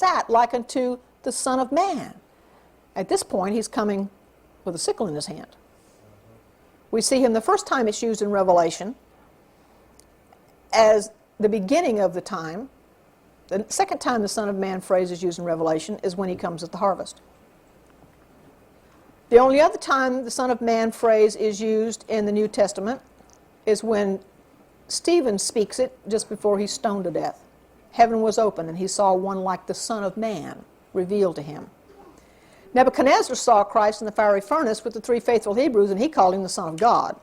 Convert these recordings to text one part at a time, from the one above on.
sat like unto the Son of Man. At this point, he's coming with a sickle in his hand. We see him the first time it's used in Revelation as the beginning of the time. The second time the Son of Man phrase is used in Revelation is when he comes at the harvest. The only other time the Son of Man phrase is used in the New Testament is when Stephen speaks it just before he's stoned to death. Heaven was open and he saw one like the Son of Man revealed to him. Nebuchadnezzar saw Christ in the fiery furnace with the three faithful Hebrews, and he called him the Son of God.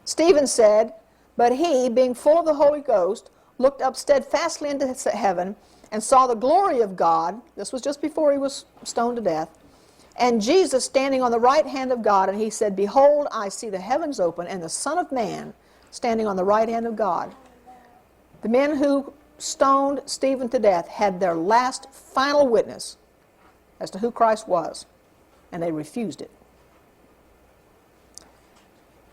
Stephen said, "But he, being full of the Holy Ghost, looked up steadfastly into heaven and saw the glory of God." This was just before he was stoned to death. "And Jesus standing on the right hand of God, and he said, Behold, I see the heavens open, and the Son of Man standing on the right hand of God." The men who stoned Stephen to death had their last final witness as to who Christ was, and they refused it.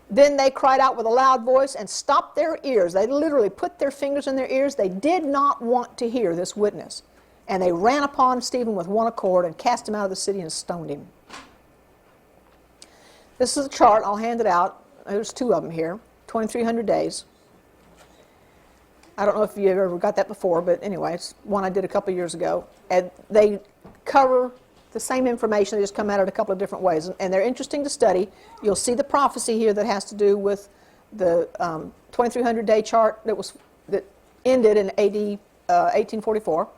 Then they cried out with a loud voice and stopped their ears. They literally put their fingers in their ears. They did not want to hear this witness. And they ran upon Stephen with one accord and cast him out of the city and stoned him. This is a chart. I'll hand it out. There's two of them here. 2,300 days. I don't know if you've ever got that before, but anyway, it's one I did a couple years ago. And they cover the same information. They just come at it a couple of different ways. And they're interesting to study. You'll see the prophecy here that has to do with the 2,300-day chart that ended in AD 1844.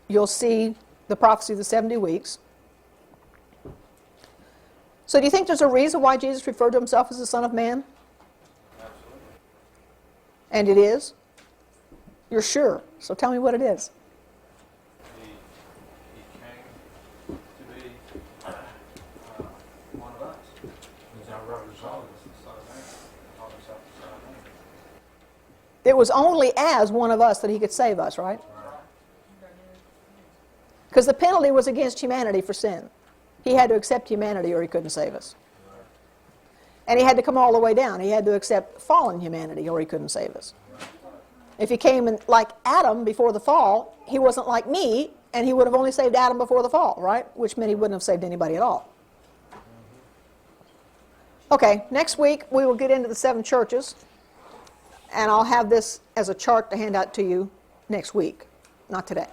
You'll see the prophecy of the 70 weeks. So do you think there's a reason why Jesus referred to himself as the Son of Man? And it is? You're sure? So tell me what it is. He came to be one of us. He's our representative as the Son of Man. He called himself the Son of Man. It was only as one of us that he could save us, right? Because the penalty was against humanity for sin. He had to accept humanity or he couldn't save us. And he had to come all the way down. He had to accept fallen humanity or he couldn't save us. If he came in like Adam before the fall, he wasn't like me, and he would have only saved Adam before the fall, right? Which meant he wouldn't have saved anybody at all. Okay, next week we will get into the 7 churches, and I'll have this as a chart to hand out to you next week, not today.